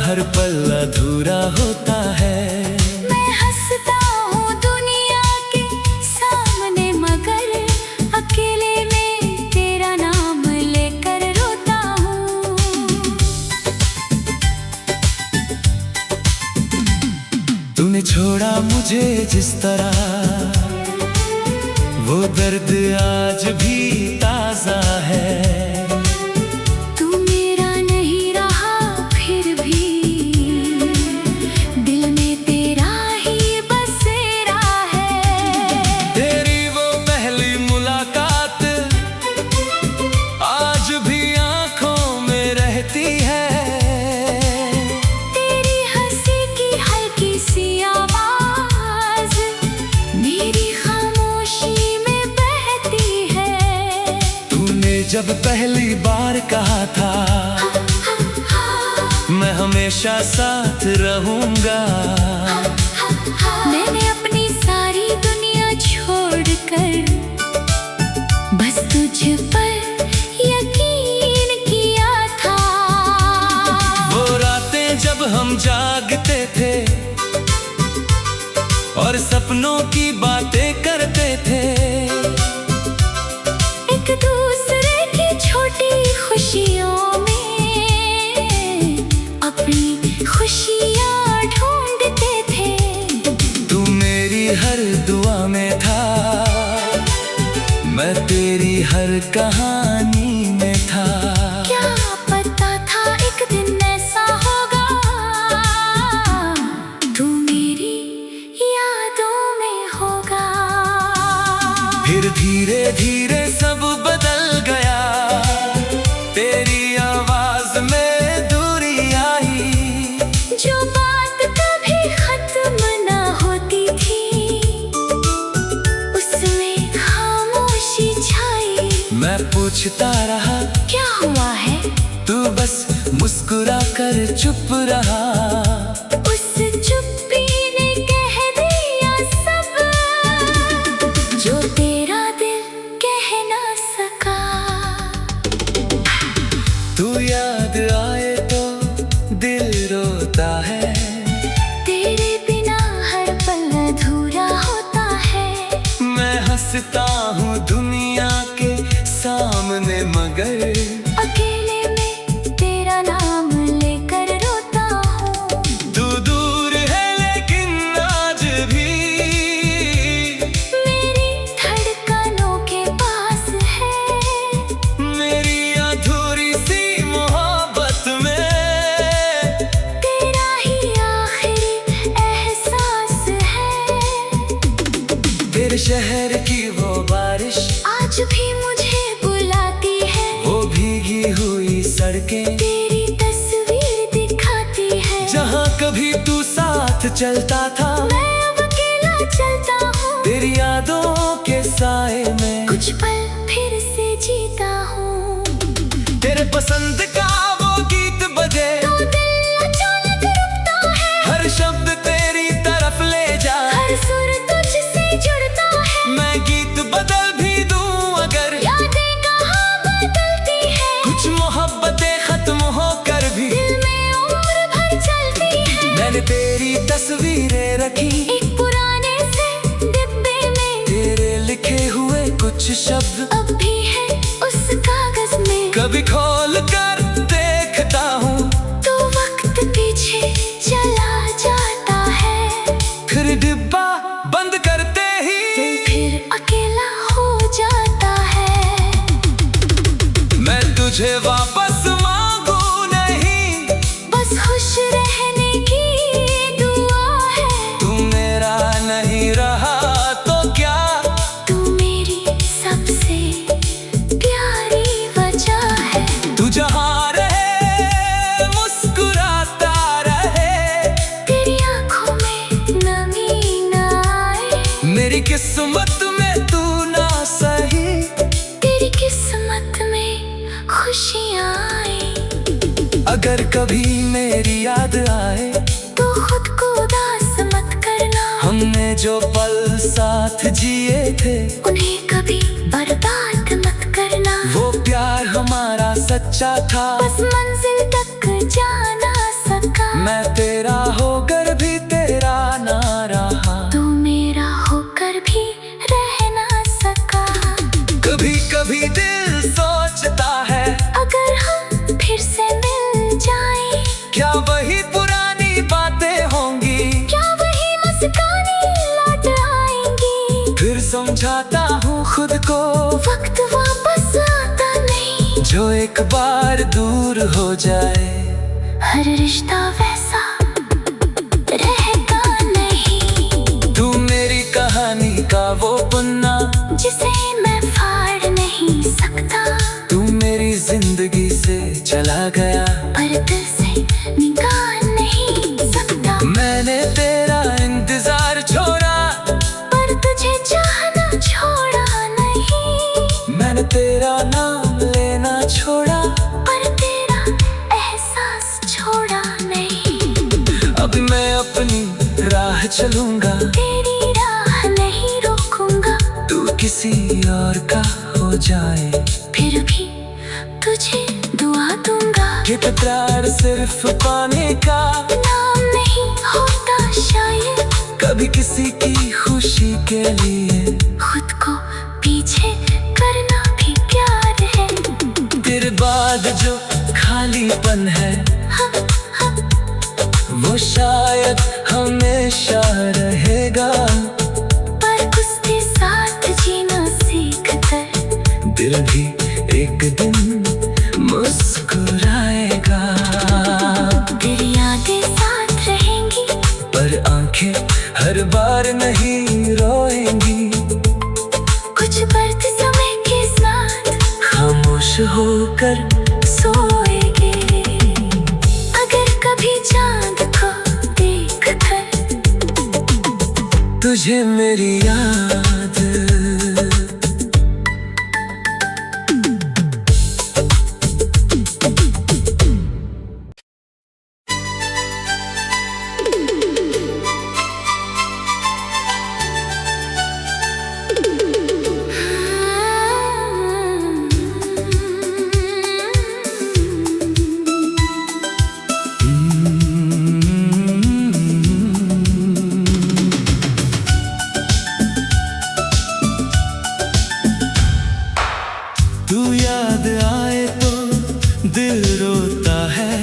हर पल अधूरा होता है। मैं हंसता हूँ दुनिया के सामने, मगर अकेले में तेरा नाम लेकर रोता हूँ। तूने छोड़ा मुझे जिस तरह, वो दर्द आज भी ताजा है। तू मेरा नहीं रहा फिर भी दिल में तेरा ही बसेरा है। तेरी वो पहली मुलाकात आज भी आंखों में रहती है। तेरी हंसी की हल्की सी आवाज मेरी खामोशी में बहती है। तूने जब पहली बार कहा था मैं हमेशा साथ रहूंगा, मैंने अपनी सारी दुनिया छोड़कर बस तुझ पर यकीन किया था। वो रातें जब हम जागते थे और सपनों की बातें करते थे, एक दूसरे की छोटी खुशियों में अपनी खुशियाँ ढूंढते थे। तू मेरी हर दुआ में था, मैं तेरी हर कहानी में था। क्या पता था एक दिन ऐसा होगा, तू मेरी यादों में होगा। फिर धीरे धीरे सब बदल गया, तेरी आवाज में दूरी आई। जो बात कभी खत्म ना होती थी, उसमें खामोशी छाई। मैं पूछता रहा क्या हुआ है, तू बस मुस्कुरा कर चुप रहा। उस चुप्पी ने कह दिया सब जो तेरा दिल कह ना सका। तू याद आए तो दिल रोता है, तेरे बिना हर पल अधूरा होता है। मैं हंसता हूँ दुनिया के सामने, मगर अकेले में तेरा नाम लेकर रोता हूँ। तू दूर है लेकिन आज भी मेरी धड़कनों के पास है, मेरी अधूरी सी मोहब्बत में तेरा ही आखिरी एहसास है। तेरे शहर की वो बारिश आज भी मुझे बुलाती है, वो भीगी हुई सड़कें तेरी तस्वीर दिखाती है। जहाँ कभी तू साथ चलता था, मैं अब अकेला चलता हूँ, तेरी यादों के साए में कुछ पल फिर से जीता हूँ। तेरे पसंद का वो गीत बजे, तो दिल अचानक रुकता है, हर शब्द तेरी तरफ ले जाए। हर सुर तुझसे जुड़ता है। मैं गीत बदल भी दूं अगर, यादें कहाँ बदलती है, कुछ मोहब्बतें खत्म होकर भी दिल में उम्र भर चलती है। मैंने तेरी तस्वीरें रखी एक पुराने से डिब्बे में, तेरे लिखे हुए कुछ शब्द अब भी है उस कागज में। कभी खोल कर देखता हूँ तो वक्त पीछे चला जाता है, फिर डिब्बा बंद करते ही दिल फिर अकेला हो जाता है। मैं तुझे वापस मांगू नहीं, बस खुश रहने की दुआ है। तू मेरा नहीं रहा तो क्या, तू मेरी सबसे प्यारी वजह है। तू जहाँ रहे मुस्कुराता रहे, तेरी आंखों में नमी न आए, मेरी किस्मत में तू ना सही, तेरी किस्मत में खुशियाँ आए। अगर कभी मेरी याद आए तो खुद को उदास मत करना, हमने जो पल साथ जिए थे उन्हें कभी बर्बाद मत करना। वो प्यार हमारा सच्चा था, बस मंजिल तक जा ना सका। क्या वही पुरानी बातें होंगी? क्या वही मुस्काने लौट आएंगी? फिर समझाता हूँ खुद को, वक्त वापस आता नहीं। जो एक बार दूर हो जाए, हर रिश्ता वैसा रहेगा नहीं। तू मेरी कहानी का वो पन्ना जिसे मैं फाड़ नहीं सकता। तू मेरी जिंदगी से चला गया, पर दिल से निकाल नहीं सकता। मैंने तेरा इंतजार छोड़ा, पर तुझे चाहना छोड़ा नहीं। मैंने तेरा नाम लेना छोड़ा, पर तेरा एहसास छोड़ा नहीं। अब मैं अपनी राह चलूंगा, तेरी राह नहीं रोकूंगा। तू किसी और का हो जाए, फिर भी तुझे दुआ दूंगा। कि प्यार सिर्फ पाने का नाम नहीं होता शायद। कभी किसी की खुशी के लिए खुद को पीछे करना भी प्यार है। तेरे बाद जो खालीपन है, वो शायद हमेशा रहेगा। पर उसके साथ जीना सीख कर दिल भी एक दिन मुस्कुराएगा। तेरी यादें साथ रहेंगी, पर आंखें हर बार नहीं रोएंगी। कुछ बर्द समय के साथ खामोश होकर सोएंगे। अगर कभी चांद को देख कर तुझे मेरी याद तू याद आए तो दिल रोता है,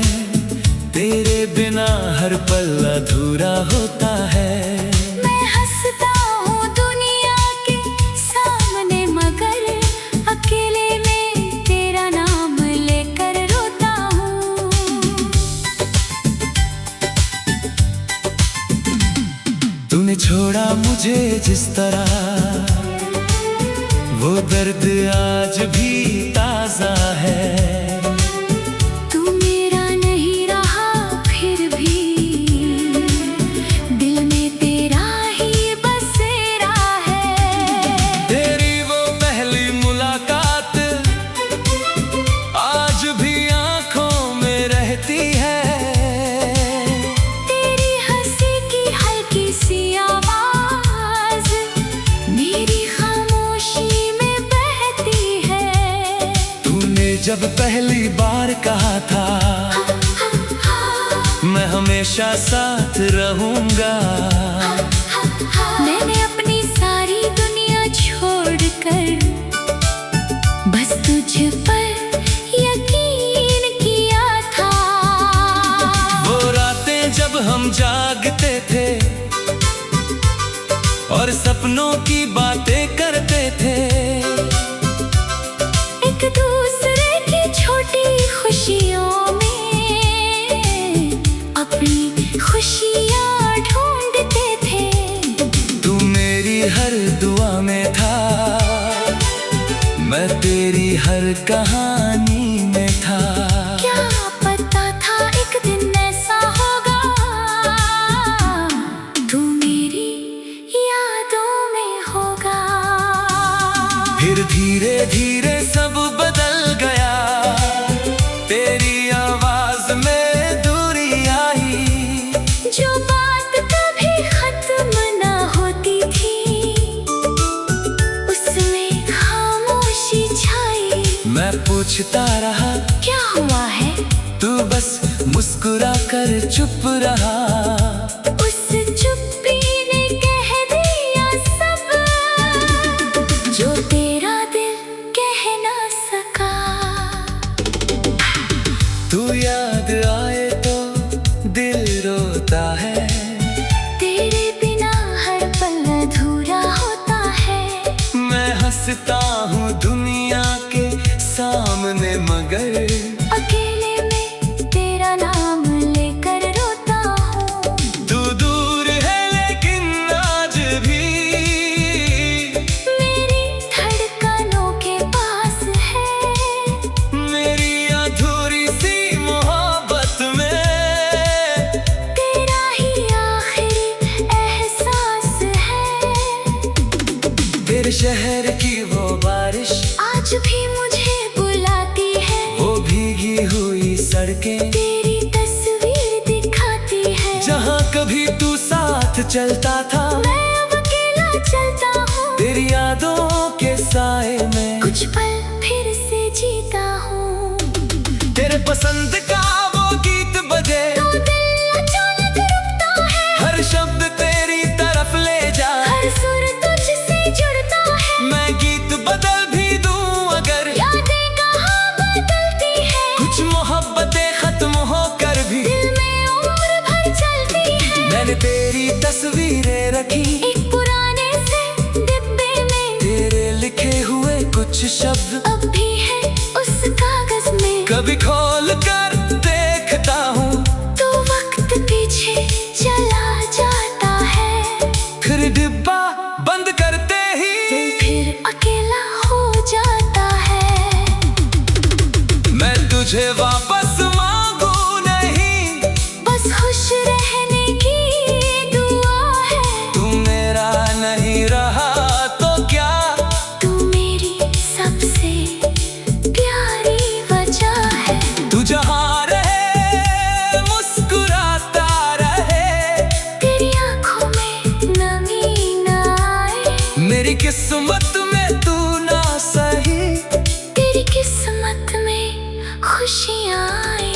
तेरे बिना हर पल अधूरा होता है। मैं हंसता हूँ दुनिया के सामने, मगर अकेले में तेरा नाम लेकर रोता हूँ। तूने छोड़ा मुझे जिस तरह, वो दर्द आज भी ताजा है। तू मेरा नहीं रहा फिर भी दिल में तेरा ही बसेरा है। तेरी वो पहली मुलाकात आज भी आंखों में रहती है। तेरी हंसी की हल्की सी आवाज मेरी खामोशी में बहती है। तूने जब पहली बार कहा था, मैं हमेशा साथ रहूंगा, मैंने अपनी सारी दुनिया छोड़कर बस तुझ पर यकीन किया था। वो रातें जब हम जागते थे और सपनों की बातें करते थे, एक दूसरे की छोटी खुशियों में अपनी खुशियाँ ढूंढते थे। तू मेरी हर दुआ में था, मैं तेरी हर कहानी में था। क्या पता था एक दिन ऐसा होगा, तू मेरी यादों में होगा। फिर धीरे धीरे सब बदल गया, तेरी आवाज में दूरी आई। जो बात कभी खत्म ना होती थी, उसमें खामोशी छाई। मैं पूछता रहा क्या हुआ है, तू बस मुस्कुरा कर चुप रहा। उस चुप्पी ने कह दिया सब, जो तेरा दिल कह ना सका। तू याद आए तो तेरी तस्वीर दिखाती है। जहाँ कभी तू साथ चलता था, मैं अब अकेला चलता हूँ। तेरी यादों के साए में कुछ पल फिर से जीता हूँ। तेरे पसंद का वो गीत बजे तो दिल अचानक रुकता है। हर शब्द तेरी तरफ ले जा, हर सुर तुझसे जुड़ता है। मैं गीत बदल भी दूं अगर, यादें कहाँ बदलती है। कुछ मोहब्बतें खत्म होकर भी दिल में उम्र भर चलती है। मैंने तेरी तस्वीरें रखी एक पुराने से डिब्बे में, तेरे लिखे हुए कुछ शब्द अब भी है उस कागज में। कभी खोल कर देखता हूँ तो वक्त पीछे चला जाता है। फिर डिब्बा बंद करते ही दिल फिर अकेला हो जाता है। मैं तुझे वापस मांगू नहीं, बस खुश रहने की दुआ है। तू मेरा नहीं रहा तो क्या, तू मेरी सबसे प्यारी वजह है। तू जहाँ रहे मुस्कुराता रहे, तेरी आंखों में नमी न आए। मेरी किस्मत में तू ना सही, तेरी किस्मत में खुशियाँ आए।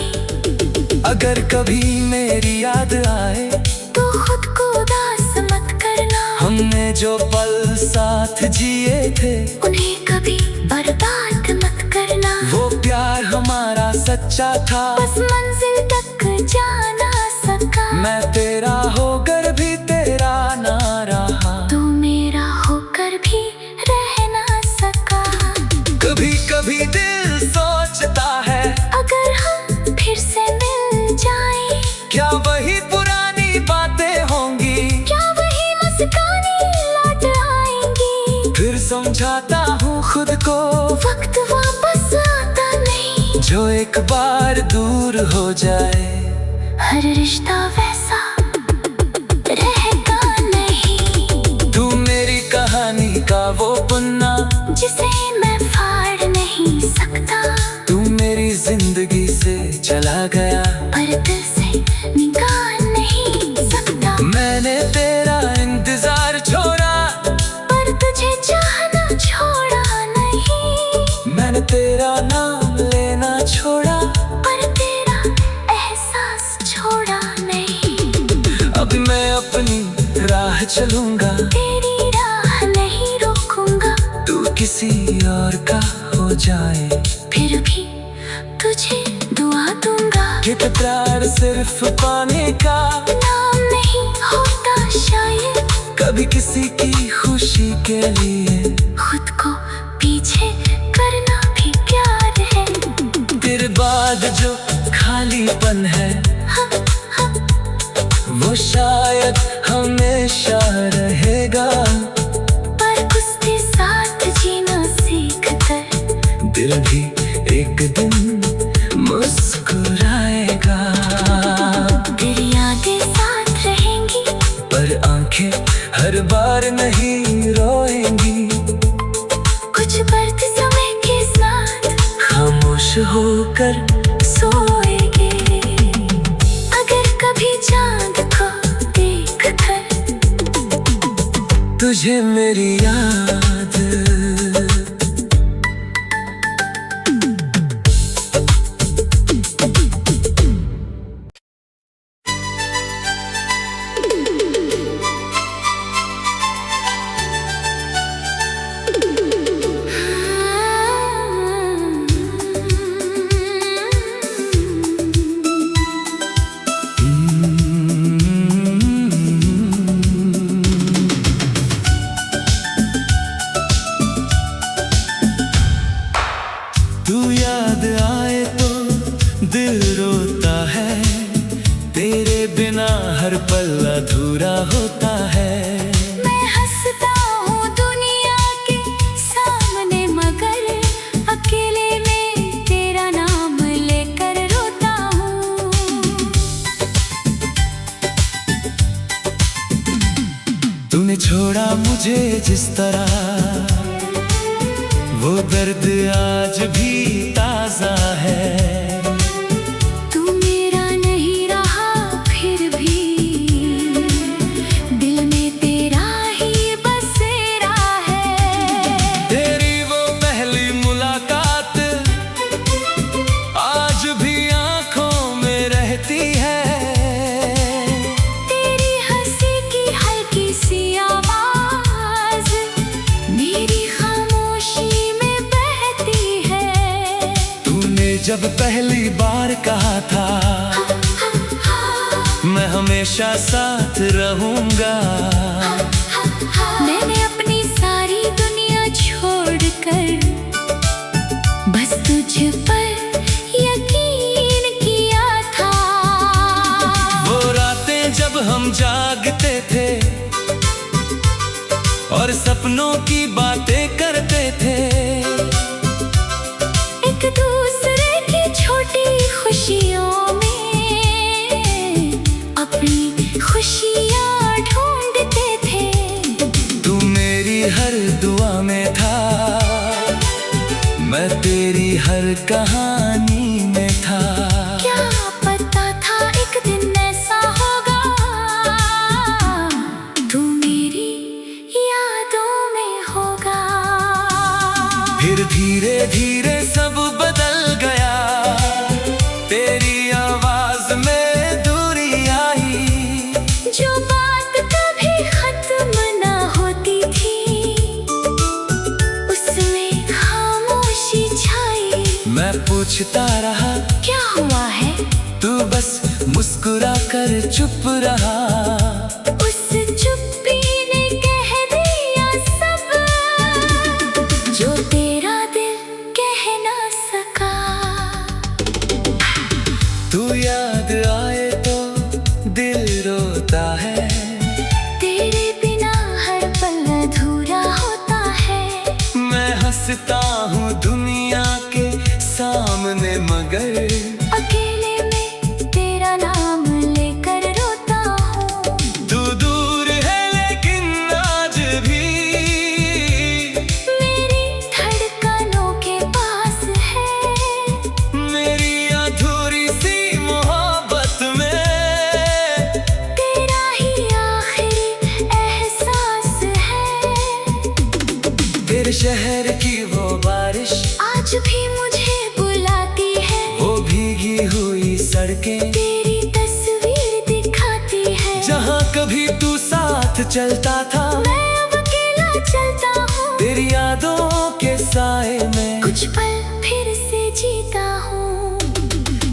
अगर कभी मेरी याद आए तो खुद को उदास मत करना। हमने जो पल साथ जिए थे, उन्हें कभी बर्बाद मत करना। वो प्यार हमारा सच्चा था, बस मंजिल तक जा ना सका। मैं तेरा होकर भी तेरा ना रहा। तू मेरा होकर भी रह ना सका। कभी कभी दिल सोचता है, अगर हम फिर से मिल जाएं, क्या वही पुरानी बातें होंगी, क्या वही मुस्कानें लौट आएंगी। फिर समझाता हूँ खुद को वक्त वापस आता नहीं। जो एक बार दूर हो जाए, हर रिश्ता वैसा रहता नहीं। तू मेरी कहानी का वो पन्ना जिसे मैं फाड़ नहीं सकता। तू मेरी जिंदगी से चला गया, पर दिल से निकाल नहीं सकता। मैंने तेरा इंतजार छोड़ा, पर तुझे चाहना छोड़ा नहीं। मैंने तेरा नाम लेना छोड़ा, पर तेरा एहसास छोड़ा नहीं। अब मैं अपनी राह चलूंगा, तेरी राह नहीं रोकूंगा। तू किसी और का हो जाए, फिर भी तुझे दुआ दूंगा। कि प्यार सिर्फ पाने का नाम नहीं होता शायद, कभी किसी की खुशी के लिए खुद को पीछे करना भी प्यार है। तेरे बाद जो खालीपन है, वो शायद हमेशा रहेगा। पर उसके साथ जीना सीख कर दिल भी एक दिन मुस्कुराएगा। तेरी यादें साथ रहेंगी, पर आंखें हर बार नहीं रोएंगी। कुछ बर्द समय के साथ खामोश होकर सोएंगे। अगर कभी चांद को देख कर तुझे मेरी याद तू याद आए तो दिल रोता है, तेरे बिना हर पल अधूरा होता है। मैं हंसता हूँ दुनिया के सामने, मगर अकेले में तेरा नाम लेकर रोता हूँ। तूने छोड़ा मुझे जिस तरह, वो दर्द आज भी ताजा है। तू कहती है। तेरी हंसी की हल्की सी आवाज मेरी खामोशी में बहती है। तूने जब पहली बार कहा था मैं हमेशा साथ रहूंगा, मैंने अपनी सारी दुनिया छोड़कर बस तुझ पर यकीन किया था। वो रातें जब हम जागते थे और सपनों की बातें करते थे, एक दूसरे की छोटी खुशियों में अपनी खुशियाँ ढूंढते थे। तू मेरी हर दुआ में था, मैं तेरी हर कहानी में था। क्या पता था एक दिन ऐसा होगा, तू मेरी यादों में होगा। फिर धीरे धीरे सब बदल गया, तेरी आवाज में दूरी आई। जो बात कभी खत्म ना होती थी, उसमें खामोशी छाई। मैं पूछता रहा क्या हुआ है, तू बस मुस्कुरा कर चुप रहा। उस चुप्पी ने कह दिया सब, जो तेरा दिल कह ना सका। तू याद आए तो दिल रोता है, तेरे बिना हर पल अधूरा होता है। मैं हंसता हूँ दुनिया के सामने मगर अकेले में तेरा नाम लेकर रोता हूँ। तू दूर है लेकिन आज भी मेरी धड़कनों के पास है, मेरी अधूरी सी मोहब्बत में तेरा ही आखिरी एहसास है। तेरे शहर की वो बारिश आज भी मुझे बुलाती है, वो भीगी हुई सड़कें तेरी तस्वीर दिखाती है। जहाँ कभी तू साथ चलता था, मैं अब अकेला चलता हूँ, तेरी यादों के साए में कुछ पल फिर से जीता हूँ।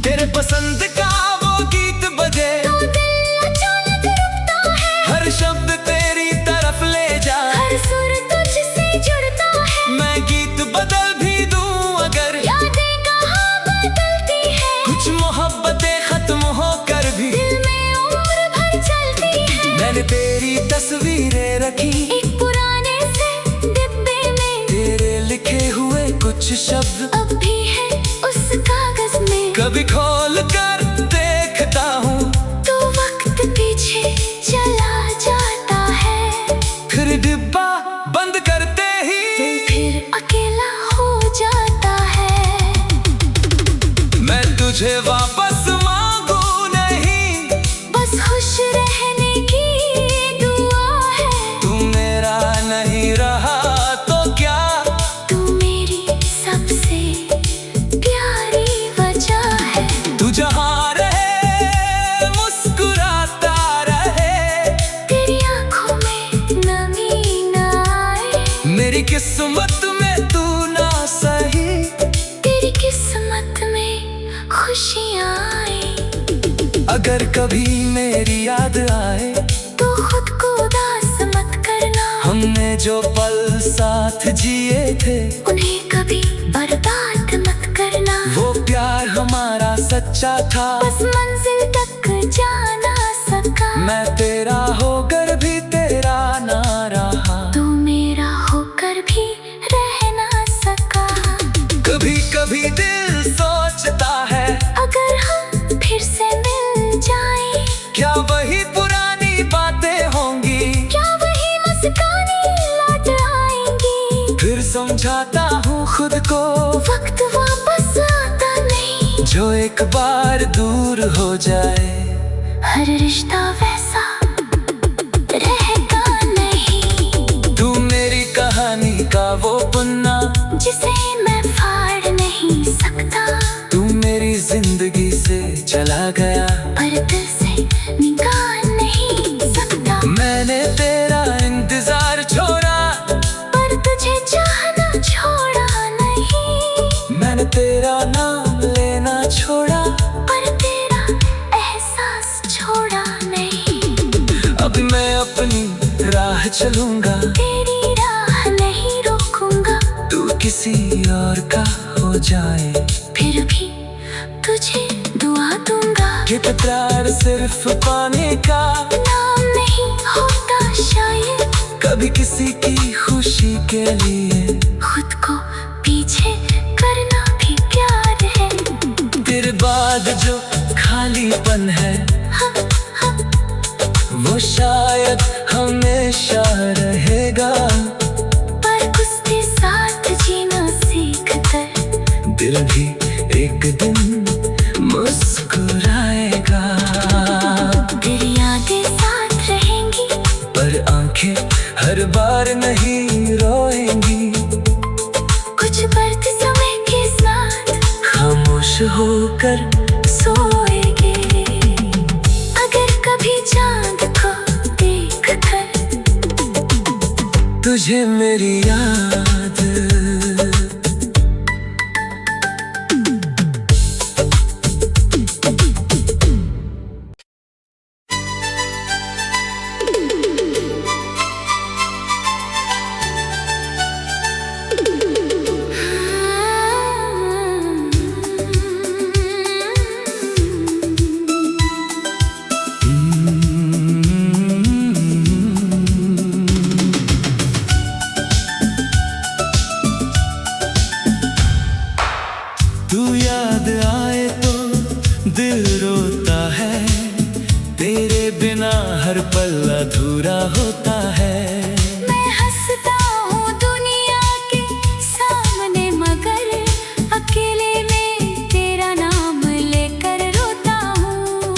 तेरे पसंद का वो गीत बजे तो दिल अचानक रुकता है, हर शब्द तेरी तरफ ले जा। हर सुर तुझसे जुड़ता है। मैं गीत बदल भी दूं अगर यादें कहाँ बदलती है, कुछ मोहब्बतें खत्म होकर भी दिल में उम्र भर चलती है। मैंने तेरी तस्वीरें रखी एक पुराने से डिब्बे में, तेरे लिखे हुए कुछ शब्द अब भी है उस कागज में। कभी खोल कर देखता हूँ तो वक्त पीछे चला जाता है, फिर डिब्बा बंद करते ही दिल फिर अकेला हो जाता है। मैं तुझे वापस मांगू नहीं, बस खुश रहने की दुआ है। तू मेरा नहीं रहा तो क्या, तू मेरी सबसे प्यारी वजह है। तू जहाँ रहे मुस्कुराता रहे, तेरी आंखों में नमी न आए, मेरी किस्मत में तू ना सही। तेरी किस्मत में खुशियाँ आए। अगर कभी मेरी याद आए तो खुद को उदास मत करना, हमने जो पल साथ जिए थे उन्हें कभी बर्बाद मत करना। वो प्यार हमारा सच्चा था, बस मंजिल तक जा ना सका। मैं तेरा होकर भी तेरा ना रहा। तू मेरा होकर भी रह ना सका। कभी कभी दिल सोचता है अगर हम फिर से मिल जाएं, क्या वही पुरानी बातें होंगी, क्या वही मुस्कानें लौट आएंगी। फिर समझाता हूँ खुद को वक्त वापस आता नहीं, जो एक बार दूर हो जाए हर रिश्ता वैसा रहेगा नहीं। तू मेरी कहानी का वो पन्ना जिसे मैं फाड़ नहीं सकता। तू मेरी जिंदगी से चला चला गया, पर दिल से निकाल नहीं सकता। मैंने तेरा इंतजार छोड़ा, पर तुझे चाहना छोड़ा नहीं। मैंने तेरा नाम लेना छोड़ा, पर तेरा एहसास छोड़ा नहीं। अब मैं अपनी राह चलूंगा, तेरी राह नहीं रोकूंगा। तू किसी और का हो जाए, फिर भी तुझे दुआ दूंगा। कि प्यार सिर्फ पाने का नाम नहीं होता शायद, कभी किसी की खुशी के लिए खुद को पीछे करना भी प्यार है। तेरे बाद जो खालीपन है, वो शायद हमेशा रहेगा। पर उसके साथ जीना सीख कर दिल भी एक दिन मुस्कुराएगा। तेरी यादें साथ रहेंगी, पर आंखें हर बार नहीं रोएंगी। कुछ बर्त समय के साथ खामोश होकर सोएंगे। अगर कभी चांद को देख कर तुझे मेरी याद तू याद आए तो दिल रोता है, तेरे बिना हर पल अधूरा होता है। मैं हंसता हूँ दुनिया के सामने, मगर अकेले में तेरा नाम लेकर रोता हूँ।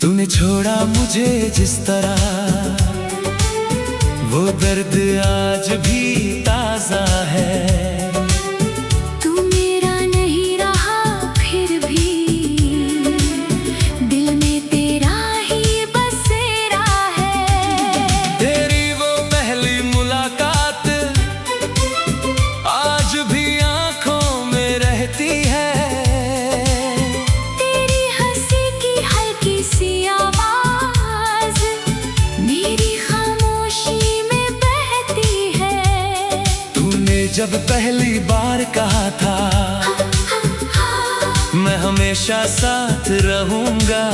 तूने छोड़ा मुझे जिस तरह, वो दर्द आज भी ताजा है। तू मेरा नहीं रहा फिर भी दिल में तेरा ही बसेरा है। तेरी वो पहली मुलाकात आज भी आंखों में रहती है। तेरी हंसी की हल्की सी आवाज मेरी खामोशी में बहती है। तूने जब पहली बार कहा था, मैं हमेशा साथ रहूंगा,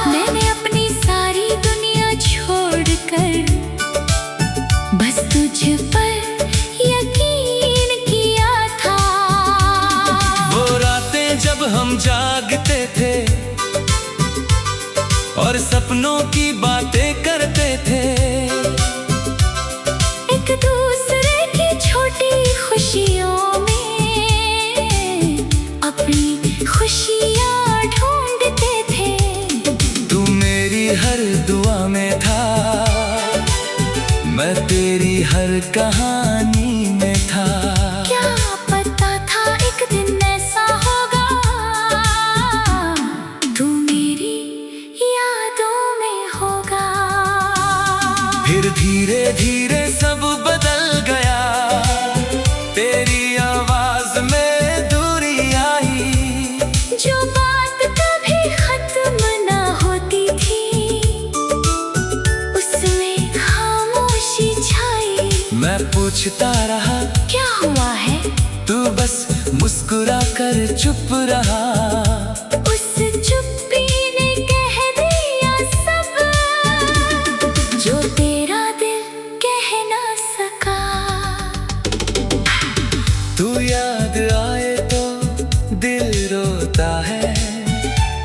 मैंने अपनी सारी दुनिया छोड़कर बस तुझ पर यकीन किया था। वो रातें जब हम जागते थे और सपनों की बातें करते थे, एक दूसरे की छोटी खुशियों में अपनी खुशियाँ ढूंढते थे। तू मेरी हर दुआ में था, मैं तेरी हर कहानी में था। क्या पता था एक दिन ऐसा होगा, तू मेरी यादों में होगा। फिर धीरे धीरे सब बदल गया, तेरी आवाज में दूरी आई। जो बात कभी खत्म ना होती थी, उसमें खामोशी छाई। मैं पूछता रहा क्या हुआ है, तू बस मुस्कुरा कर चुप रहा। उस चुप्पी ने कह दिया सब, जो तेरा दिल कह ना सका। तू याद आए तो दिल रोता है,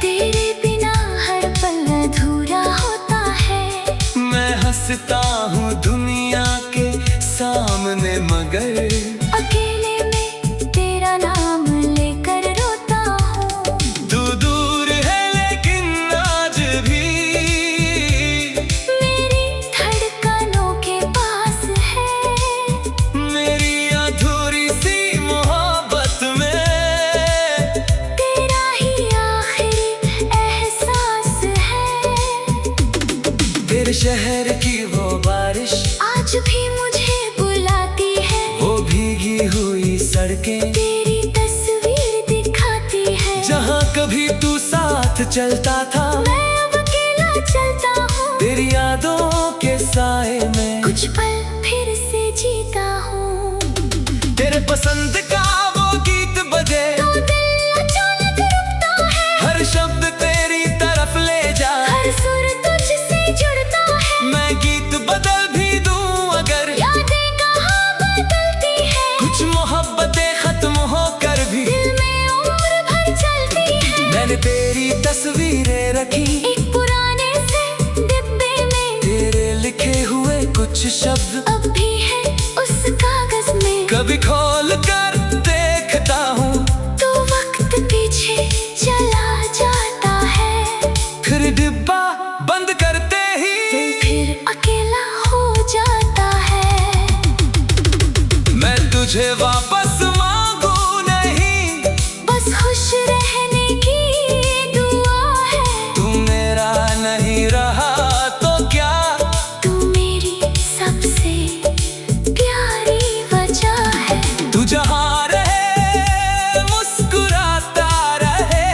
तेरे बिना हर पल अधूरा होता है। मैं हंसता हूँ दुनिया के सामने, मगर अकेले में तेरा नाम लेकर रोता हूँ। तू कभी तू साथ चलता था, मैं अब अकेला चलता हूँ। तेरी यादों के साए में कुछ पल फिर से जीता हूँ। तेरे पसंद का वो गीत बजे तो दिल अचानक रुकता है। हर शब्द तेरी तरफ ले जा, हर सुर तुझसे जुड़ता है। मैं गीत बदल भी दूं अगर, यादें कहाँ बदलती है। कुछ मोहब्बतें खत्म होकर भी दिल में उम्र भर चलती है। मैंने तेरी तस्वीरें रखी एक पुराने से डिब्बे में, तेरे लिखे हुए कुछ शब्द अब भी है उस कागज में। कभी खोल कर देखता हूँ तो वक्त पीछे चला जाता है। फिर डिब्बा बंद करते ही दिल फिर अकेला हो जाता है। मैं तुझे वापस मांगू नहीं, बस खुश रहने की दुआ है। तू मेरा नहीं रहा तो क्या, तू मेरी सबसे प्यारी वजह है। तू जहाँ रहे मुस्कुराता रहे,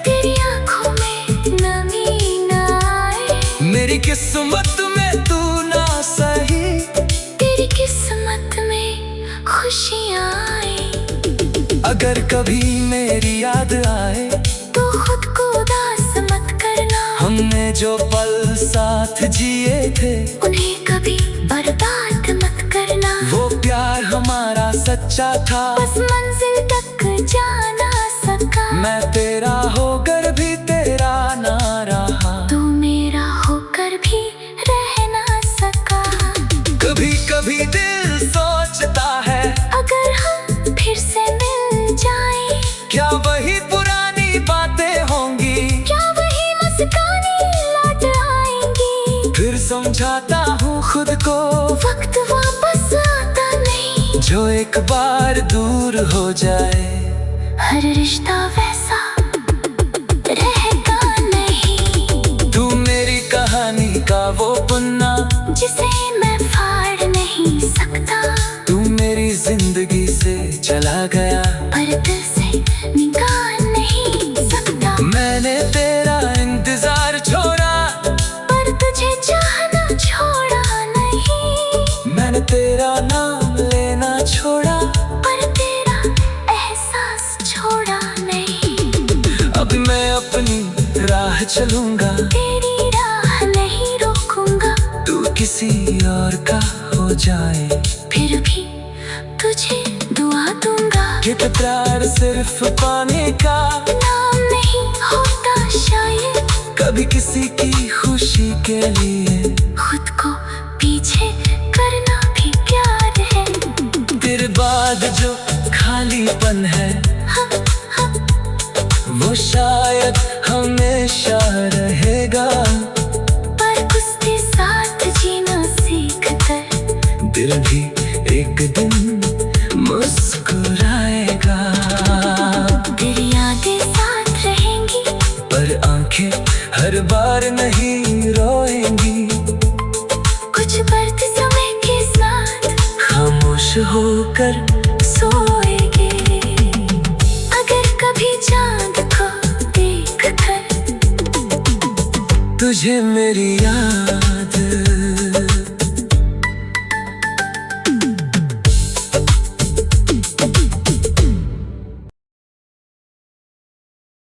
तेरी आंखों में नमी न आए। मेरी किस्मत में तू ना सही, तेरी किस्मत में खुशियाँ आए। अगर कभी मेरी याद आए तो खुद को उदास मत करना। हमने जो पल साथ जिए थे, उन्हें कभी बर्बाद मत करना। वो प्यार हमारा सच्चा था, बस मंजिल तक जा ना सका। मैं तेरा होकर भी तेरा ना रहा, तू मेरा होकर भी रह ना सका। कभी कभी दिल सोचता है अगर हम फिर से मिल जाएं, क्या वही पुरानी बातें होंगी, क्या वही मुस्कानें लौट आएंगी। फिर समझाता हूँ खुद को वक्त वापस आता नहीं। जो एक बार दूर हो जाए, हर रिश्ता वैसा रहेगा नहीं। तू मेरी कहानी का वो पन्ना जिसे मैं फाड़ नहीं सकता। तू मेरी जिंदगी से चला गया, पर दिल से निकाल नहीं सकता। मैंने तेरा इंतजार छोड़ा, पर तुझे चाहना छोड़ा नहीं। मैंने तेरा नाम लेना छोड़ा, पर तेरा एहसास छोड़ा नहीं। अब मैं अपनी राह चलूंगा, तेरी राह नहीं रोकूंगा। तू किसी और का हो जाए, फिर भी तुझे दुआ दूंगा। कि प्यार सिर्फ पाने का नाम नहीं होता शायद, कभी किसी की खुशी के लिए खुद को पीछे करना भी प्यार है। तेरे बाद जो खालीपन है, वो शायद हमेशा रहेगा। पर उसके साथ जीना सीख कर दिल भी एक दिन मुस्कुराएगा। तेरी यादें साथ रहेंगी, पर आंखें हर बार नहीं रोएंगी, कुछ बर्द समय के साथ खामोश होकर सोएंगे। अगर कभी चांद को देख कर तुझे मेरी याद